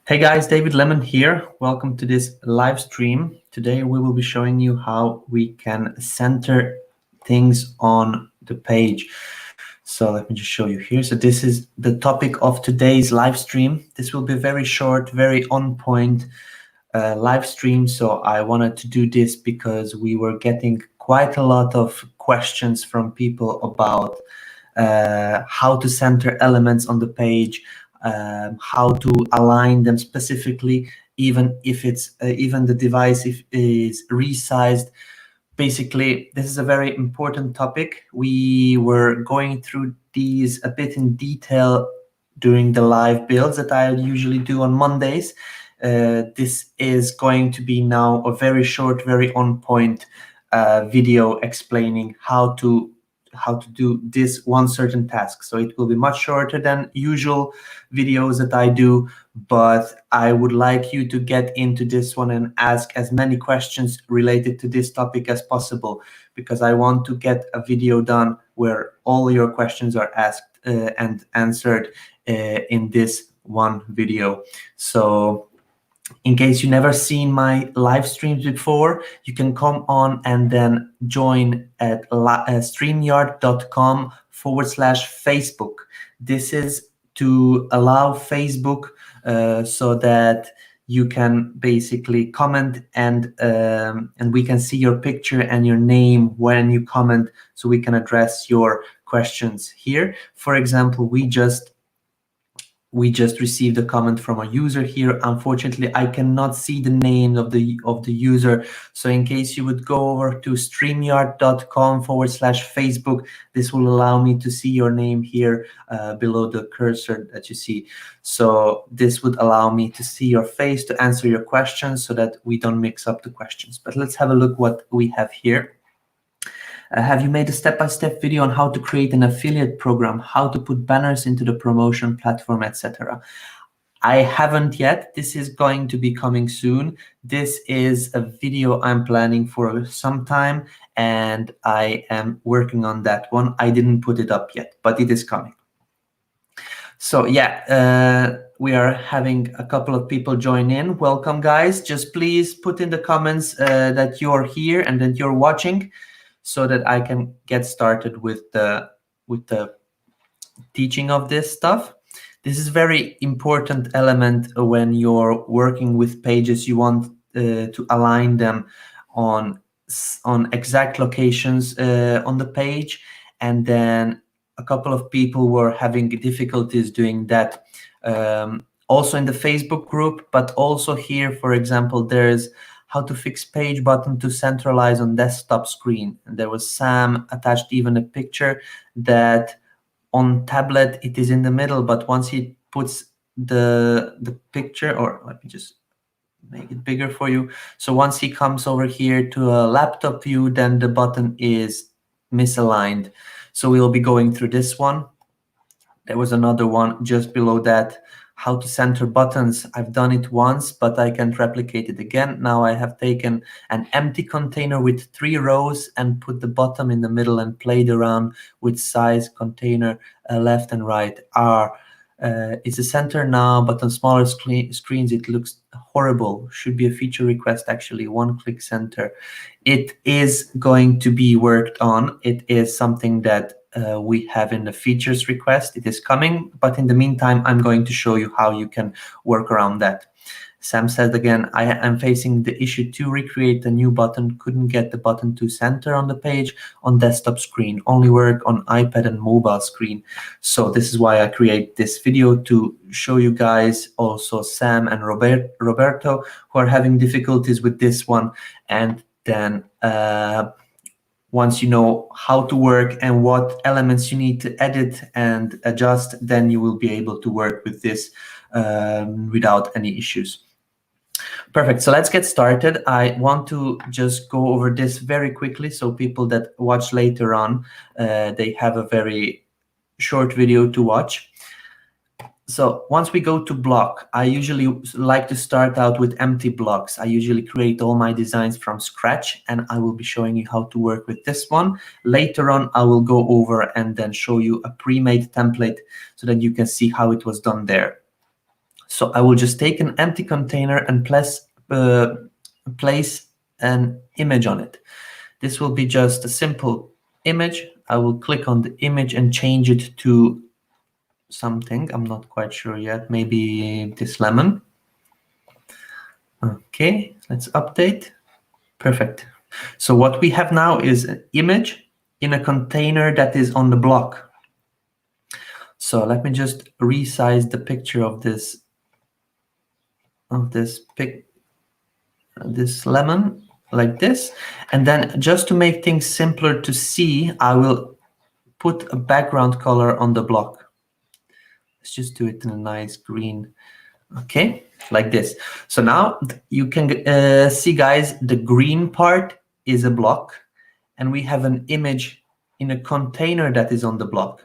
Hey guys, David Lemon here. Welcome to this live stream. Today we will be showing you how we can center things on the page. So let me just show you here. So this is the topic of today's live stream. This will be very short, very on point live stream. So I wanted to do this because we were getting quite a lot of questions from people about how to center elements on the page, how to align them specifically, even if it's even the device is resized. Basically, this is a very important topic. We were going through these a bit in detail during the live builds that I usually do on Mondays. This is going to be now a very short, very on point video explaining how to do this one certain task. So it will be much shorter than usual videos that I do, but I would like you to get into this one and ask as many questions related to this topic as possible, because I want to get a video done where all your questions are asked and answered in this one video. So in case you never seen my live streams before, you can come on and then join at streamyard.com/Facebook. This is to allow Facebook so that you can basically comment and we can see your picture and your name when you comment, so we can address your questions here. For example, we just received a comment from a user here. Unfortunately, I cannot see the name of the user. So in case you would go over to streamyard.com/Facebook, this will allow me to see your name here below the cursor that you see. So this would allow me to see your face to answer your questions so that we don't mix up the questions. But let's have a look what we have here. Have you made a step-by-step video on how to create an affiliate program, how to put banners into the promotion platform, etc.? I haven't yet. This is going to be coming soon. This is a video I'm planning for some time, and I am working on that one. I didn't put it up yet, but it is coming. So yeah, we are having a couple of people join in. Welcome, guys. Just please put in the comments that you're here and that you're watching, so that I can get started with the teaching of this stuff. This is a very important element when you're working with pages. You want to align them on exact locations on the page, and then a couple of people were having difficulties doing that. Also in the Facebook group, but also here, for example, there's how to fix page button to centralize on desktop screen. And there was Sam attached even a picture that on tablet it is in the middle, but once he puts the picture, or let me just make it bigger for you. So once he comes over here to a laptop view, then the button is misaligned. So we'll be going through this one. There was another one just below that, how to center buttons. I've done it once, but I can't replicate it again. Now I have taken an empty container with 3 rows and put the bottom in the middle and played around with size, container, left and right. It's a center now, but on smaller screens it looks horrible. Should be a feature request, actually. One-click center. It is going to be worked on. It is something that we have in the features request. It is coming, but in the meantime, I'm going to show you how you can work around that. Sam said again, I am facing the issue to recreate a new button. Couldn't get the button to center on the page on desktop screen. Only work on iPad and mobile screen. So this is why I create this video, to show you guys, also Sam and Roberto, who are having difficulties with this one. And then once you know how to work and what elements you need to edit and adjust, then you will be able to work with this without any issues. Perfect. So let's get started. I want to just go over this very quickly, so people that watch later on, they have a very short video to watch. So once we go to block, I usually like to start out with empty blocks. I usually create all my designs from scratch, and I will be showing you how to work with this one. Later on, I will go over and then show you a pre-made template so that you can see how it was done there. So I will just take an empty container and place an image on it. This will be just a simple image. I will click on the image and change it to something. I'm not quite sure yet. Maybe this lemon. Okay, let's update. Perfect. So what we have now is an image in a container that is on the block. So let me just resize the picture of this lemon like this. And then just to make things simpler to see, I will put a background color on the block. Let's just do it in a nice green. Okay, like this. So now you can see, guys, the green part is a block, and we have an image in a container that is on the block.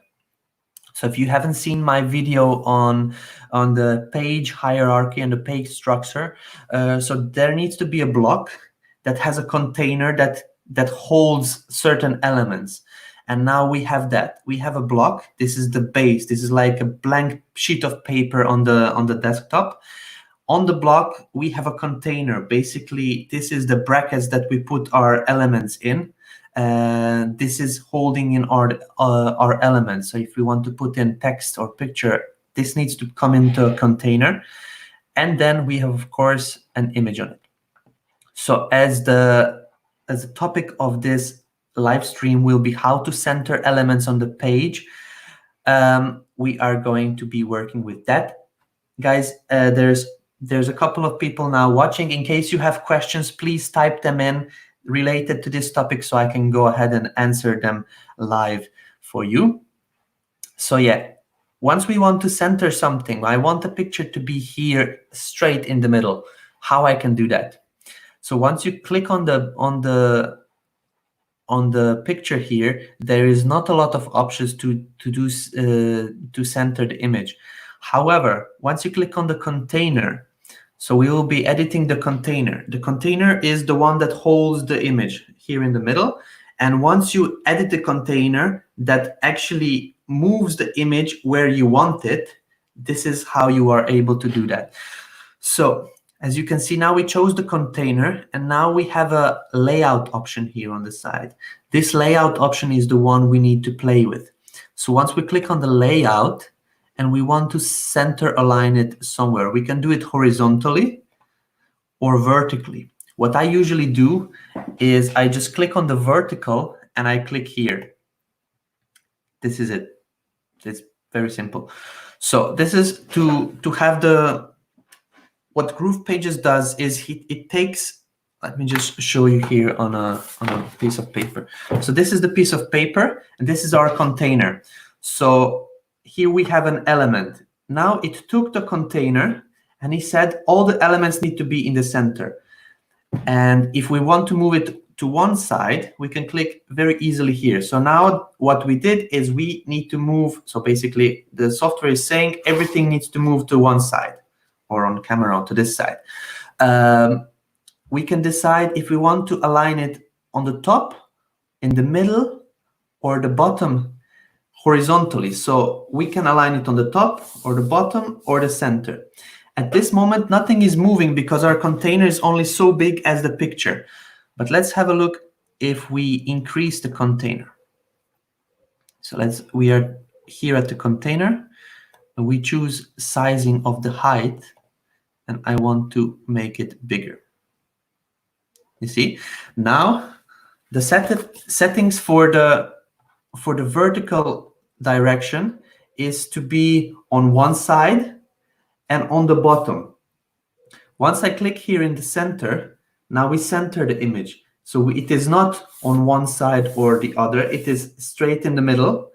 So if you haven't seen my video on the page hierarchy and the page structure, so there needs to be a block that has a container that holds certain elements. And now we have that. We have a block. This is the base. This is like a blank sheet of paper on the desktop. On the block, we have a container. Basically, this is the brackets that we put our elements in. This is holding in our elements. So if we want to put in text or picture, this needs to come into a container. And then we have, of course, an image on it. So as the topic of this live stream will be how to center elements on the page, we are going to be working with that. Guys, there's a couple of people now watching. In case you have questions, please type them in related to this topic so I can go ahead and answer them live for you. So yeah, once we want to center something, I want the picture to be here straight in the middle. How I can do that? So once you click on the picture here, there is not a lot of options to center the image. However, once you click on the container, so we will be editing the container. The container is the one that holds the image here in the middle. And once you edit the container that actually moves the image where you want it, this is how you are able to do that. So as you can see, now we chose the container, and now we have a layout option here on the side. This layout option is the one we need to play with. So once we click on the layout and we want to center align it somewhere, we can do it horizontally or vertically. What I usually do is I just click on the vertical and I click here. This is it. It's very simple. So this is to have the, what GroovePages does is it takes, let me just show you here on a piece of paper. So this is the piece of paper, and this is our container. So here we have an element. Now it took the container, and he said all the elements need to be in the center. And if we want to move it to one side, we can click very easily here. So now what we did is we need to move. So basically the software is saying everything needs to move to one side, or on camera to this side. We can decide if we want to align it on the top, in the middle, or the bottom horizontally. So we can align it on the top or the bottom or the center. At this moment, nothing is moving because our container is only so big as the picture. But let's have a look if we increase the container. So we are here at the container, and we choose sizing of the height, and I want to make it bigger. You see, now the settings for the vertical direction is to be on one side and on the bottom. Once I click here in the center, now we center the image. So it is not on one side or the other, it is straight in the middle.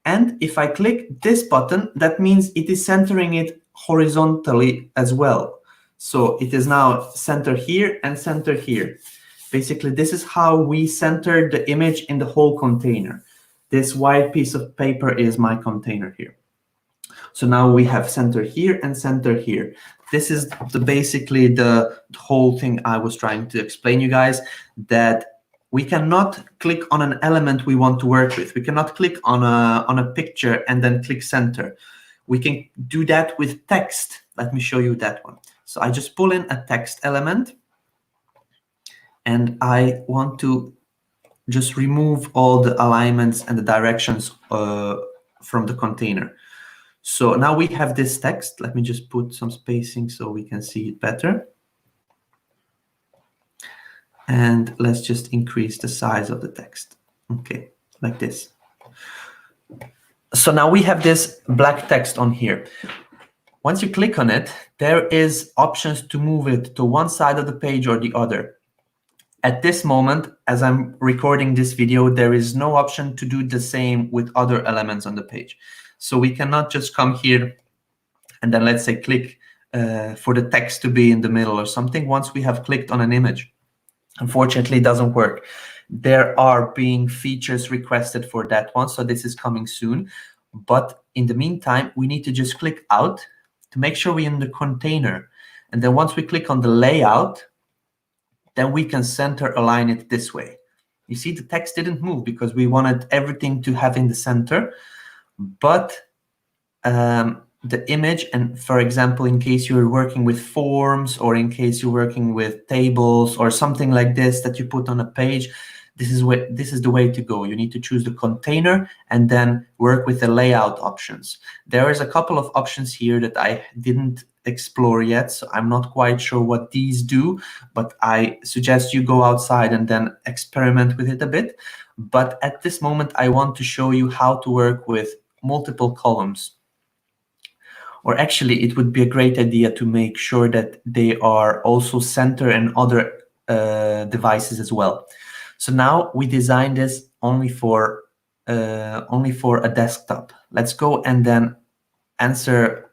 And if I click this button, that means it is centering it horizontally as well. So it is now center here and center here. Basically, this is how we center the image in the whole container. This white piece of paper is my container here. So now we have center here and center here. This is basically the whole thing I was trying to explain you guys, that we cannot click on an element we want to work with. We cannot click on a picture and then click center. We can do that with text. Let me show you that one. So I just pull in a text element, and I want to just remove all the alignments and the directions from the container. So now we have this text. Let me just put some spacing so we can see it better. And let's just increase the size of the text. Okay, like this. So now we have this black text on here. Once you click on it, there is options to move it to one side of the page or the other. At this moment, as I'm recording this video, there is no option to do the same with other elements on the page. So we cannot just come here and then let's say click for the text to be in the middle or something once we have clicked on an image. Unfortunately, it doesn't work. There are being features requested for that one, so this is coming soon. But in the meantime, we need to just click out to make sure we're in the container. And then once we click on the layout, then we can center align it this way. You see, the text didn't move because we wanted everything to have in the center. But the image, and for example, in case you're working with forms or in case you're working with tables or something like this that you put on a page, this is the way to go. You need to choose the container and then work with the layout options. There is a couple of options here that I didn't explore yet, so I'm not quite sure what these do, but I suggest you go outside and then experiment with it a bit. But at this moment, I want to show you how to work with multiple columns. Or actually, it would be a great idea to make sure that they are also center and other devices as well. So now we designed this only for a desktop. Let's go and then answer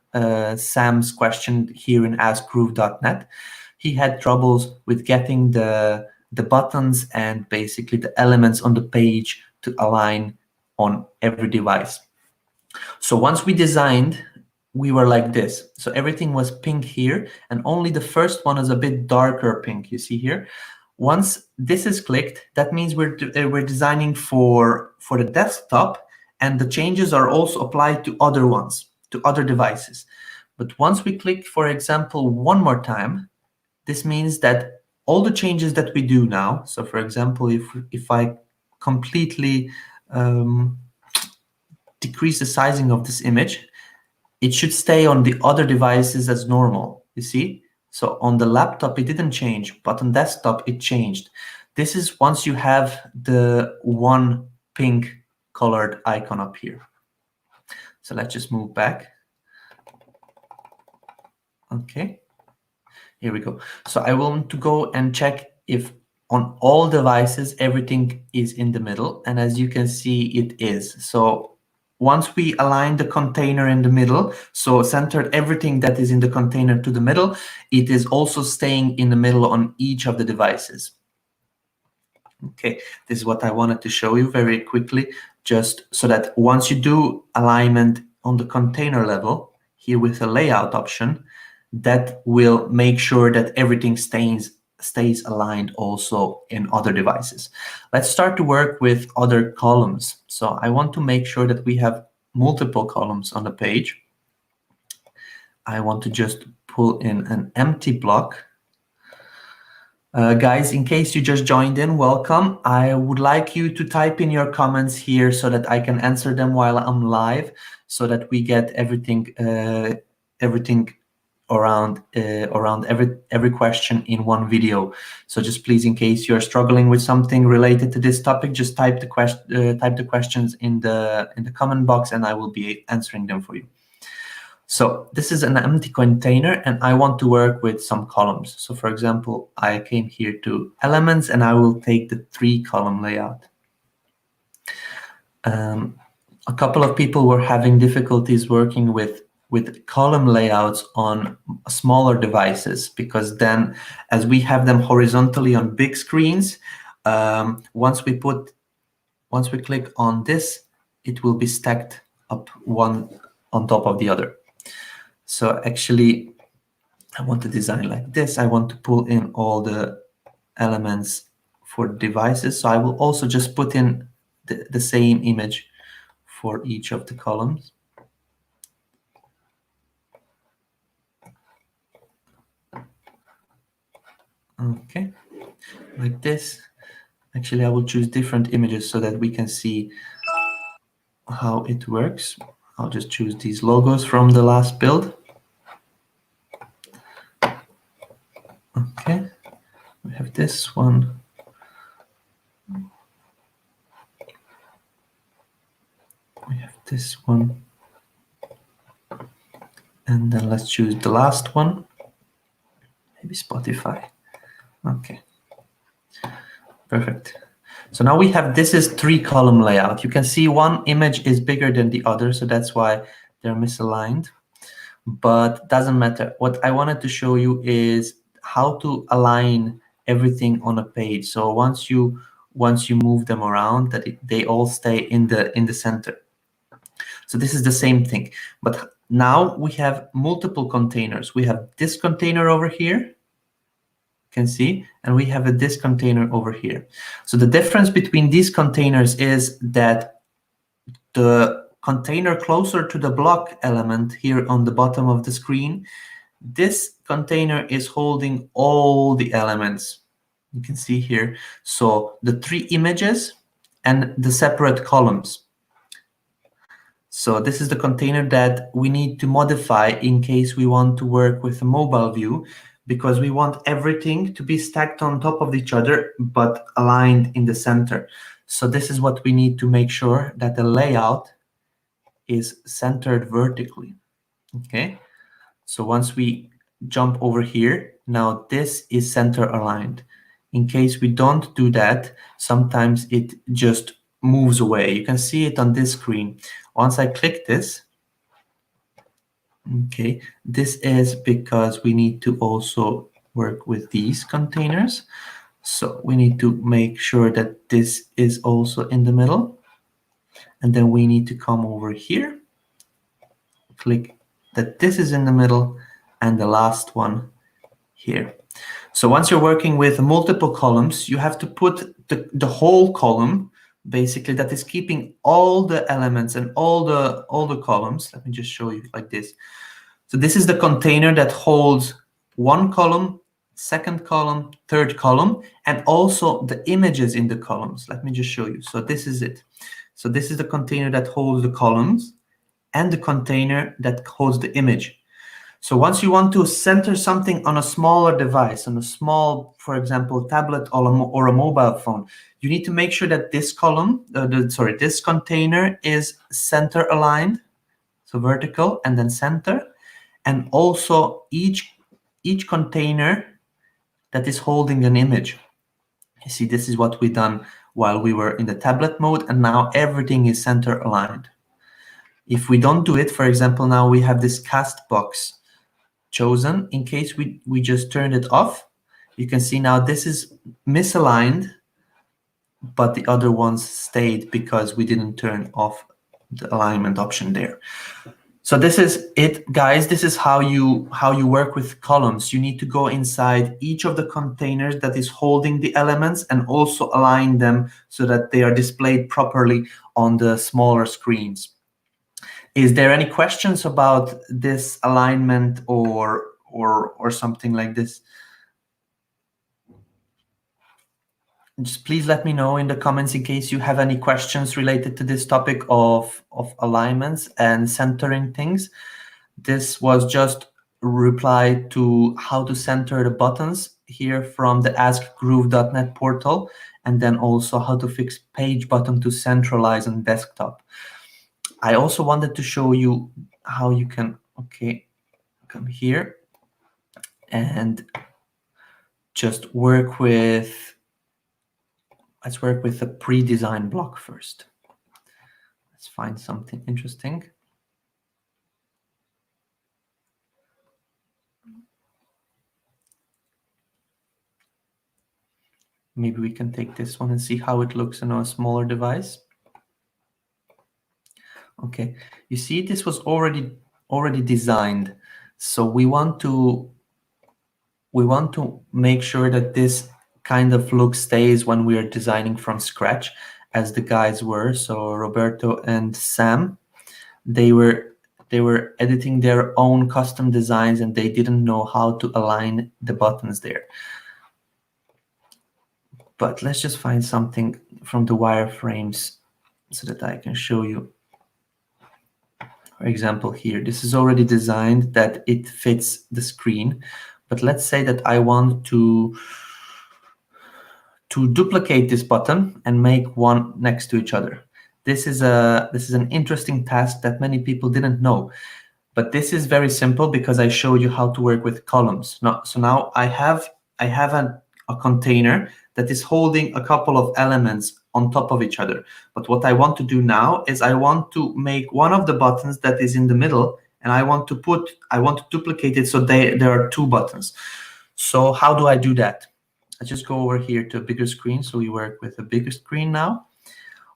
Sam's question here in askgroove.net. He had troubles with getting the buttons and basically the elements on the page to align on every device. So once we designed, we were like this. So everything was pink here, and only the first one is a bit darker pink, you see here. Once this is clicked, that means we're designing for the desktop, and the changes are also applied to other ones, to other devices. But once we click, for example, one more time, this means that all the changes that we do now, so for example, if I completely decrease the sizing of this image, it should stay on the other devices as normal, you see? So on the laptop, it didn't change, but on desktop, it changed. This is once you have the one pink colored icon up here. So let's just move back. Okay, here we go. So I want to go and check if on all devices, everything is in the middle. And as you can see, it is. So once we align the container in the middle, so centered everything that is in the container to the middle, it is also staying in the middle on each of the devices. Okay, this is what I wanted to show you very quickly, just so that once you do alignment on the container level, here with the layout option, that will make sure that everything stays aligned also in other devices. Let's start to work with other columns. So I want to make sure that we have multiple columns on the page. I want to just pull in an empty block. Guys, in case you just joined in, welcome. I would like you to type in your comments here so that I can answer them while I'm live, so that we get everything around every question in one video. So just please, in case you're struggling with something related to this topic, just type the questions in the comment box, and I will be answering them for you. So this is an empty container, and I want to work with some columns. So for example, I came here to elements, and I will take the 3-column layout. A couple of people were having difficulties working with column layouts on smaller devices, because then as we have them horizontally on big screens, once we click on this, it will be stacked up one on top of the other. So actually, I want to design like this. I want to pull in all the elements for devices. So I will also just put in the same image for each of the columns. Okay, like this. Actually, I will choose different images so that we can see how it works. I'll just choose these logos from the last build. Okay, we have this one. We have this one. And then let's choose the last one. Maybe Spotify. Okay, perfect. So now we have, this is 3-column layout. You can see one image is bigger than the other, so that's why they're misaligned. But doesn't matter. What I wanted to show you is how to align everything on a page. So once you move them around, that they all stay in the center. So this is the same thing. But now we have multiple containers. We have this container over here, can see, and we have this container over here. So the difference between these containers is that the container closer to the block element here on the bottom of the screen, this container is holding all the elements. You can see here. So the 3 images and the separate columns. So this is the container that we need to modify in case we want to work with a mobile view, because we want everything to be stacked on top of each other, but aligned in the center. So this is what we need to make sure, that the layout is centered vertically. Okay. So once we jump over here, now this is center aligned. In case we don't do that, sometimes it just moves away. You can see it on this screen. Once I click this, okay, this is because we need to also work with these containers. So we need to make sure that this is also in the middle. And then we need to come over here, click that this is in the middle, and the last one here. So once you're working with multiple columns, you have to put the whole column, basically, that is keeping all the elements and all the columns. Let me just show you like this. So this is the container that holds one column, second column, third column, and also the images in the columns. Let me just show you. So this is it. So this is the container that holds the columns and the container that holds the image. So once you want to center something on a smaller device, on a small, for example, tablet or a mobile phone, you need to make sure that this column, this container is center aligned, so vertical and then center, and also each container that is holding an image. You see, this is what we done while we were in the tablet mode, and now everything is center aligned. If we don't do it, for example, now we have this cast box chosen. In case we just turned it off, you can see now this is misaligned, but the other ones stayed because we didn't turn off the alignment option there. So this is it, guys. This is how you work with columns. You need to go inside each of the containers that is holding the elements and also align them so that they are displayed properly on the smaller screens. Is there any questions about this alignment or something like this? Just please let me know in the comments in case you have any questions related to this topic of alignments and centering things. This was just a reply to how to center the buttons here from the askgroove.net portal, and then also how to fix page button to centralize on desktop. I also wanted to show you how you can, okay, come here and just work with, let's work with the pre-designed block first. Let's find something interesting. Maybe we can take this one and see how it looks on a smaller device. Okay, you see this was already designed. So we want to make sure that this kind of look stays when we are designing from scratch, as the guys were. So Roberto and Sam, they were editing their own custom designs and they didn't know how to align the buttons there. But let's just find something from the wireframes so that I can show you. For example, here, this is already designed that it fits the screen. But let's say that I want to duplicate this button and make one next to each other. This is an interesting task that many people didn't know. But this is very simple because I showed you how to work with columns. So now I have a container that is holding a couple of elements on top of each other. But what I want to do now is I want to make one of the buttons that is in the middle, and I want to duplicate it so there are two buttons. So how do I do that? I just go over here to a bigger screen. So we work with a bigger screen now.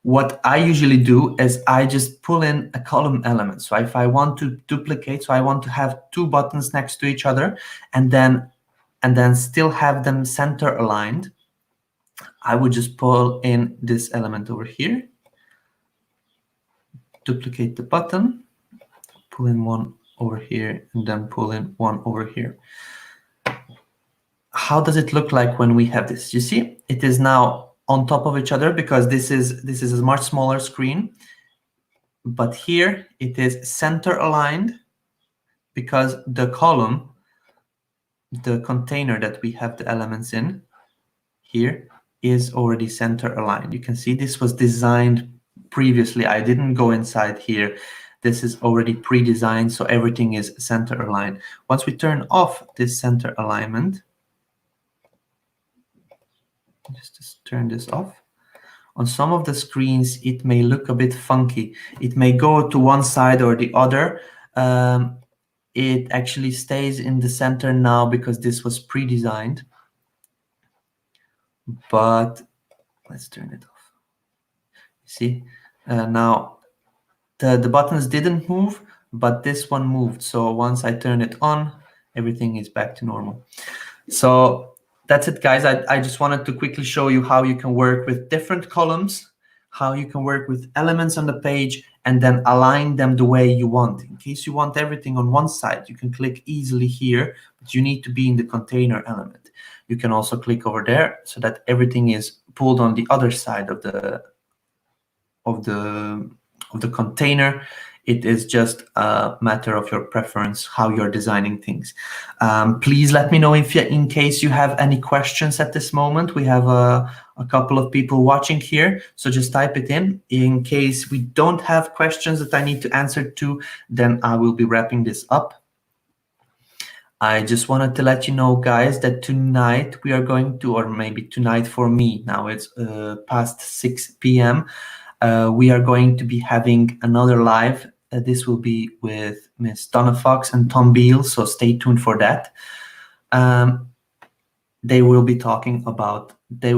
What I usually do is I just pull in a column element. So if I want to duplicate, so I want to have two buttons next to each other and then still have them center aligned, I would just pull in this element over here, duplicate the button, pull in one over here, and then pull in one over here. How does it look like when we have this? You see, it is now on top of each other because this is a much smaller screen. But here it is center aligned because the column, the container that we have the elements in here, is already center aligned. You can see this was designed previously. I didn't go inside here. This is already pre-designed, so everything is center aligned. Once we turn off this center alignment, just turn this off. On some of the screens, it may look a bit funky. It may go to one side or the other. It actually stays in the center now because this was pre-designed. But let's turn it off. See, now the buttons didn't move, but this one moved. So once I turn it on, everything is back to normal. So that's it, guys. I just wanted to quickly show you how you can work with different columns, how you can work with elements on the page, and then align them the way you want. In case you want everything on one side, you can click easily here, but you need to be in the container element. You can also click over there so that everything is pulled on the other side of the container. It is just a matter of your preference, how you're designing things. Please let me know if in case you have any questions at this moment. We have a couple of people watching here, so just type it in. In case we don't have questions that I need to answer to, then I will be wrapping this up. I just wanted to let you know, guys, that tonight we are going to, or maybe tonight for me, now it's past 6 p.m., we are going to be having another live. This will be with Miss Donna Fox and Tom Beal, so stay tuned for that. They will be talking about, they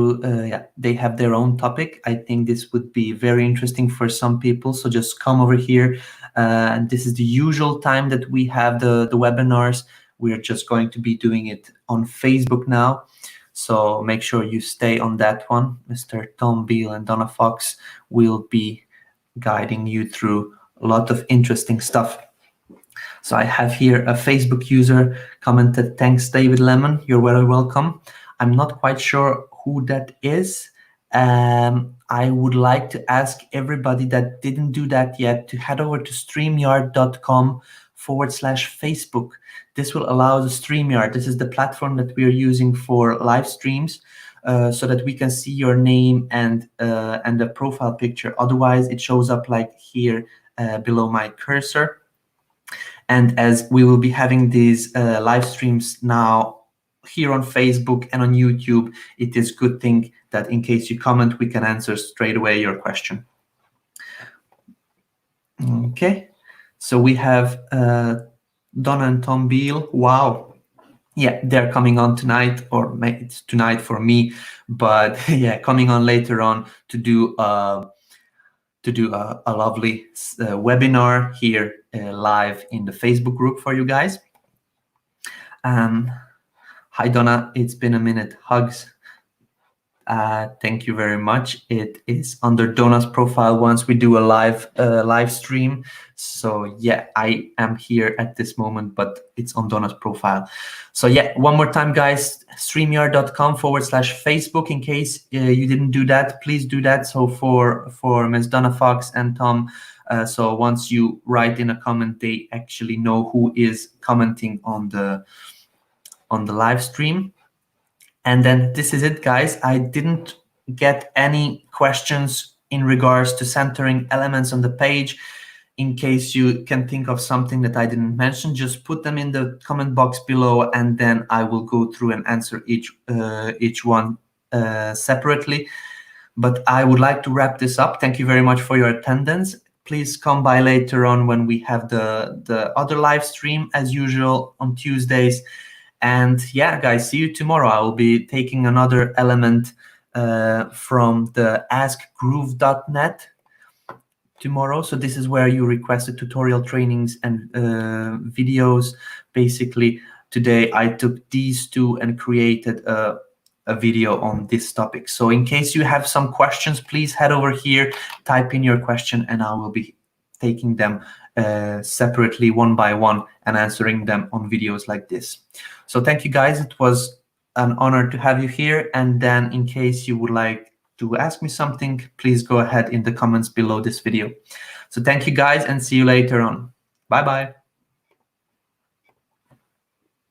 have their own topic. I think this would be very interesting for some people, so just come over here. This is the usual time that we have the webinars. We're just going to be doing it on Facebook now. So make sure you stay on that one. Mr. Tom Beal and Donna Fox will be guiding you through a lot of interesting stuff. So I have here a Facebook user commented, "Thanks, David Lemon. You're very welcome." I'm not quite sure who that is. I would like to ask everybody that didn't do that yet to head over to streamyard.com/Facebook. This will allow the StreamYard. This is the platform that we are using for live streams, so that we can see your name and the profile picture. Otherwise, it shows up like here below my cursor. And as we will be having these live streams now here on Facebook and on YouTube, it is a good thing that in case you comment, we can answer straight away your question. Okay, so we have Donna and Tom Beal. Wow. Yeah, they're coming on tonight, or it's tonight for me, but yeah, coming on later on to do a lovely webinar here live in the Facebook group for you guys. Hi Donna, it's been a minute. Hugs. Thank you very much. It is under Donna's profile once we do a live stream. So yeah, I am here at this moment, but it's on Donna's profile. So yeah, one more time, guys, streamyard.com/Facebook. In case you didn't do that, please do that. So for Ms. Donna Fox and Tom, so once you write in a comment, they actually know who is commenting on the live stream. And then this is it, guys. I didn't get any questions in regards to centering elements on the page. In case you can think of something that I didn't mention, just put them in the comment box below, and then I will go through and answer each one separately. But I would like to wrap this up. Thank you very much for your attendance. Please come by later on when we have the other live stream, as usual, on Tuesdays. And yeah, guys, see you tomorrow. I will be taking another element from the askgroove.net tomorrow. So this is where you requested tutorial trainings and videos. Basically, today I took these two and created a video on this topic. So in case you have some questions, please head over here, type in your question, and I will be taking them separately one by one and answering them on videos like this. So thank you, guys. It was an honor to have you here. And then in case you would like to ask me something, please go ahead in the comments below this video. So thank you, guys, and see you later on. Bye-bye.